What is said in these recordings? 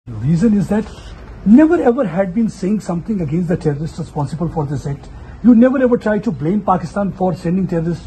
The reason is that never ever had been saying something against the terrorists responsible for this act. You never ever try to blame Pakistan for sending terrorists.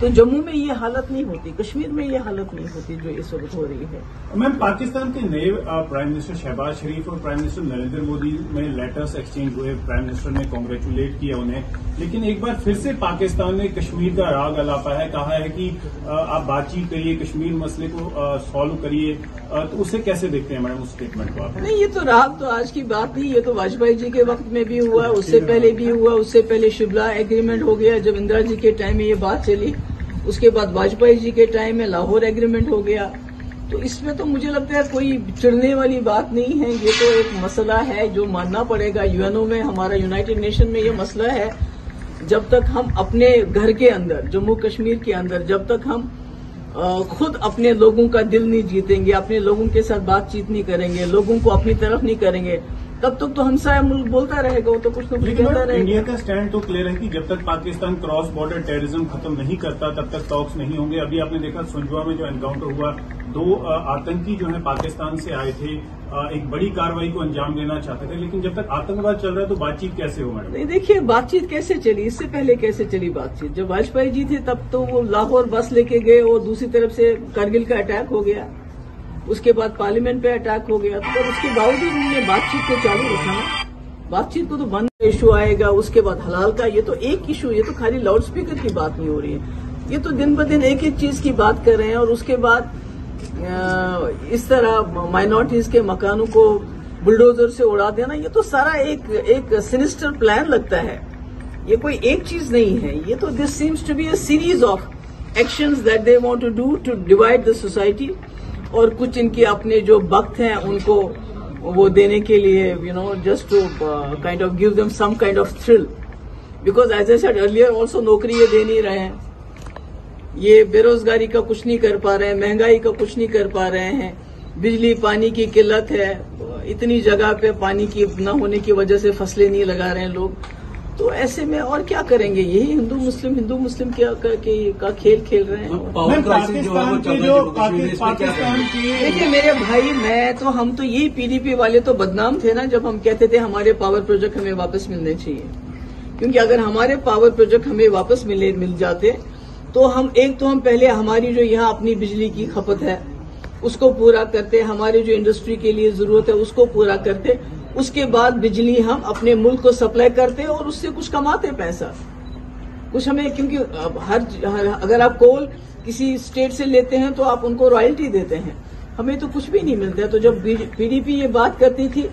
تو جموں میں یہ حالت نہیں ہوتی، کشمیر میں یہ حالت نہیں ہوتی جو اس وقت ہو رہی ہے. میم، پاکستان کے نئے پرائم منسٹر شہباز شریف اور پرائم منسٹر نریندر مودی میں لیٹرز ایکسچینج ہوئے. پرائم منسٹر نے کانگریچولیٹ کیا انہیں، لیکن ایک بار پھر سے پاکستان نے کشمیر کا راگ الاپا ہے، کہا ہے کہ آپ بات چیت کریے، کشمیر مسئلے کو سالو کریے. تو اسے کیسے دیکھتے ہیں میڈم اس اسٹیٹمنٹ کو آپ؟ نہیں، یہ تو راگ تو آج کی بات نہیں، یہ تو واجپئی جی کے وقت میں بھی ہوا، اس سے پہلے بھی ہوا، اس سے پہلے شملہ ایگریمنٹ ہو گیا جب اندرا جی کے ٹائم میں یہ بات چلی، اس کے بعد واجپئی جی کے ٹائم میں لاہور ایگریمنٹ ہو گیا. تو اس میں تو مجھے لگتا ہے کوئی چڑھنے والی بات نہیں ہے، یہ تو ایک مسئلہ ہے جو ماننا پڑے گا. یو میں ہمارا یونائٹڈ نیشن میں یہ مسئلہ ہے، جب تک ہم اپنے گھر کے اندر، جموں کشمیر کے اندر، جب تک ہم خود اپنے لوگوں کا دل نہیں جیتیں گے، اپنے لوگوں کے ساتھ بات چیت نہیں کریں گے، لوگوں کو اپنی طرف نہیں کریں گے، تب تک تو ہمسایہ ملک بولتا رہے گا، وہ تو کچھ نہ کچھ کہتا رہے گا. انڈیا کا اسٹینڈ تو کلیئر ہے کہ جب تک پاکستان کراس بارڈر ٹیررزم ختم نہیں کرتا تب تک ٹاکس نہیں ہوں گے. ابھی آپ نے دیکھا سنجوا میں جو انکاؤنٹر ہوا، 2 آتنکی جو ہیں پاکستان سے آئے تھے، ایک بڑی کارروائی کو انجام دینا چاہتے تھے، لیکن جب تک آتنکواد چل رہا ہے تو بات چیت کیسے ہو میڈم؟ نہیں، دیکھیے بات چیت کیسے چلی، اس سے پہلے کیسے چلی بات چیت. جب واجپئی جی تھے تب تو وہ لاہور بس لے کے گئے اور دوسری طرف سے کرگل کا اٹیک ہو گیا، اس کے بعد پارلیمنٹ پہ اٹیک ہو گیا. تو اس کے باوجود انہوں نے بات چیت کو چالو رکھا نا. بات چیت کو تو بند ایشو آئے گا، اس کے بعد حلال کا، یہ تو ایک ایشو، یہ تو خالی لاؤڈ اسپیکر کی بات نہیں ہو رہی ہے، یہ تو دن بدن ایک ایک چیز کی بات کر رہے ہیں. اور اس کے بعد اس طرح مائنورٹیز کے مکانوں کو بلڈوزر سے اڑا دینا، یہ تو سارا ایک سینسٹر پلان لگتا ہے. یہ کوئی ایک چیز نہیں ہے، یہ تو this seems to be a series of actions that they want to do to divide the society. اور کچھ ان کے اپنے جو وقت ہیں ان کو وہ دینے کے لیے، just to kind of give them some kind of thrill. Because as I said earlier also نوکری یہ دے نہیں رہے ہیں، یہ بے روزگاری کا کچھ نہیں کر پا رہے ہیں، مہنگائی کا کچھ نہیں کر پا رہے ہیں، بجلی پانی کی قلت ہے، اتنی جگہ پہ پانی کی نہ ہونے کی وجہ سے فصلیں نہیں لگا رہے ہیں لوگ. تو ایسے میں اور کیا کریں گے؟ یہی ہندو مسلم کا کھیل کھیل رہے ہیں. دیکھیے میرے بھائی، ہم تو یہی PDP والے تو بدنام تھے نا جب ہم کہتے تھے ہمارے پاور پروجیکٹ ہمیں واپس ملنے چاہیے. کیونکہ اگر ہمارے پاور پروجیکٹ ہمیں واپس مل جاتے تو ہم پہلے ہماری جو یہاں اپنی بجلی کی کھپت ہے اس کو پورا کرتے، ہماری جو انڈسٹری کے لیے ضرورت ہے اس کو پورا کرتے، اس کے بعد بجلی ہم اپنے ملک کو سپلائی کرتے اور اس سے کچھ کماتے پیسہ کچھ ہمیں. کیونکہ اگر آپ کول کسی اسٹیٹ سے لیتے ہیں تو آپ ان کو رائلٹی دیتے ہیں، ہمیں تو کچھ بھی نہیں ملتا. تو جب PDP یہ بات کرتی تھی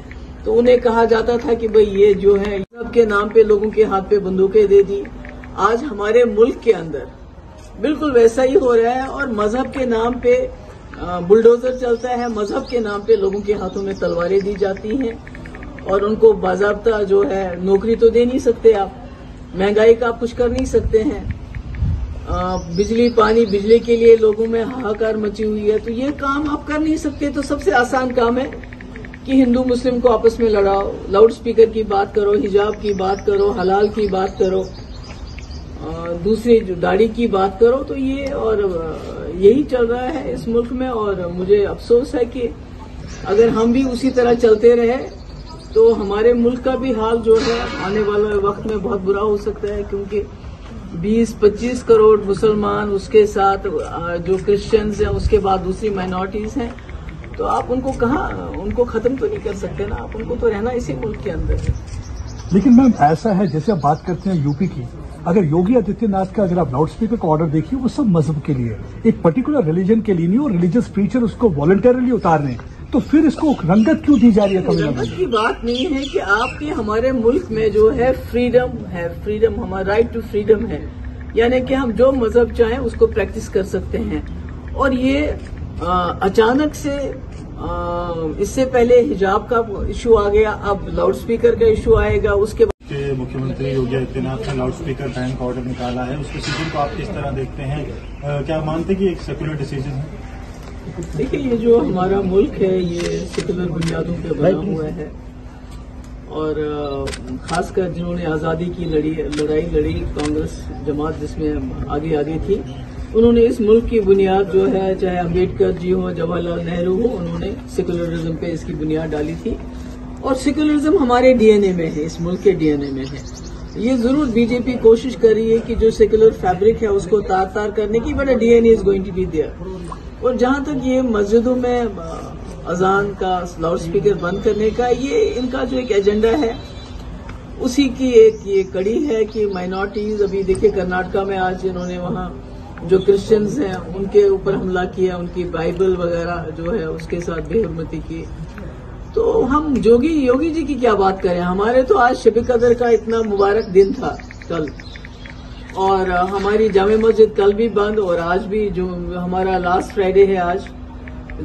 تو انہیں کہا جاتا تھا کہ بھئی یہ جو ہے مذہب کے نام پہ لوگوں کے ہاتھ پہ بندوقیں دے دی. آج ہمارے ملک کے اندر بالکل ویسا ہی ہو رہا ہے، اور مذہب کے نام پہ بلڈوزر چلتا ہے، مذہب کے نام پہ لوگوں کے ہاتھوں میں تلواریں دی جاتی ہیں، اور ان کو باضابطہ جو ہے نوکری تو دے نہیں سکتے آپ، مہنگائی کا آپ کچھ کر نہیں سکتے ہیں، بجلی کے لیے لوگوں میں ہاہاکار مچی ہوئی ہے. تو یہ کام آپ کر نہیں سکتے. تو سب سے آسان کام ہے کہ ہندو مسلم کو آپس میں لڑاؤ، لاؤڈ اسپیکر کی بات کرو، حجاب کی بات کرو، حلال کی بات کرو، دوسری جو داڑھی کی بات کرو. تو یہی چل رہا ہے اس ملک میں. اور مجھے افسوس ہے کہ اگر ہم بھی اسی طرح چلتے رہے تو ہمارے ملک کا بھی حال جو ہے آنے والے وقت میں بہت برا ہو سکتا ہے. کیونکہ 20-25 کروڑ مسلمان، اس کے ساتھ جو کرسچنز ہیں، اس کے بعد دوسری مائنورٹیز ہیں، تو آپ ان کو ختم تو نہیں کر سکتے نا. آپ ان کو تو رہنا اسی ملک کے اندر ہے. لیکن میم ایسا ہے جیسے آپ بات کرتے ہیں UP کی، اگر یوگی آدتیہ ناتھ کا اگر آپ لاؤڈ اسپیکر کا آرڈر دیکھیے وہ سب مذہب کے لیے، ایک پرٹیکولر ریلیجن کے لیے نہیں، اور ریلیجس پریچر اس کو والنٹرلی اتار رہے ہیں. تو پھر اس کو رنگت کیوں دی جا رہی ہے؟ رنگت کی بات نہیں ہے کہ آپ کے ہمارے ملک میں جو ہے فریڈم ہمارا رائٹ ٹو فریڈم ہے، یعنی کہ ہم جو مذہب چاہیں اس کو پریکٹس کر سکتے ہیں. اور یہ اچانک سے اس سے پہلے حجاب کا ایشو آ گیا، اب لاؤڈ اسپیکر کا ایشو آئے گا. اس کے بعد مکھیہ منتری یوگی آدتیہ ناتھ نے لاؤڈ اسپیکر بین کا آرڈر نکالا ہے، اس ڈیسیجن کو آپ کس طرح دیکھتے ہیں؟ کیا مانتے کہ ایک سیکولر ڈیسیجن ہے؟ دیکھیے یہ جو ہمارا ملک ہے یہ سیکولر بنیادوں پہ بنا ہوا ہے، اور خاص کر جنہوں نے آزادی کی لڑائی لڑی، کانگریس جماعت جس میں آگے تھی، انہوں نے اس ملک کی بنیاد جو ہے، چاہے امبیڈکر جی ہو، جواہر لال نہرو ہو، انہوں نے سیکولرزم پہ اس کی بنیاد ڈالی تھی. اور سیکولرزم ہمارے DNA میں ہے، اس ملک کے DNA میں ہے. یہ ضرور بی جے پی کوشش کر رہی ہے کہ جو سیکولر فیبرک ہے اس کو تار تار کرنے کی، but D N A is going to be there. اور جہاں تک یہ مسجدوں میں اذان کا لاؤڈ اسپیکر بند کرنے کا، یہ ان کا جو ایک ایجنڈا ہے اسی کی ایک یہ کڑی ہے کہ مائنورٹیز، ابھی دیکھیں کرناٹکا میں آج انہوں نے وہاں جو کرسچنز ہیں ان کے اوپر حملہ کیا، ان کی بائبل وغیرہ جو ہے اس کے ساتھ بے حرمتی کی. تو ہم یوگی جی کی کیا بات کریں، ہمارے تو آج شب قدر کا اتنا مبارک دن تھا کل، اور ہماری جامع مسجد کل بھی بند، اور آج بھی جو ہمارا لاسٹ فرائیڈے ہے آج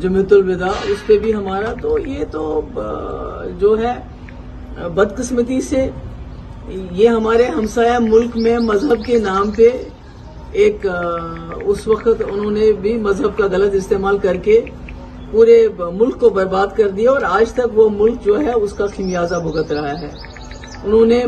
جمعۃ الوداع، اس پہ بھی ہمارا. تو یہ تو جو ہے بدقسمتی سے یہ ہمارے ہمسایہ ملک میں مذہب کے نام پہ ایک اس وقت انہوں نے بھی مذہب کا غلط استعمال کر کے پورے ملک کو برباد کر دیا، اور آج تک وہ ملک جو ہے اس کا خمیازہ بھگت رہا ہے. انہوں نے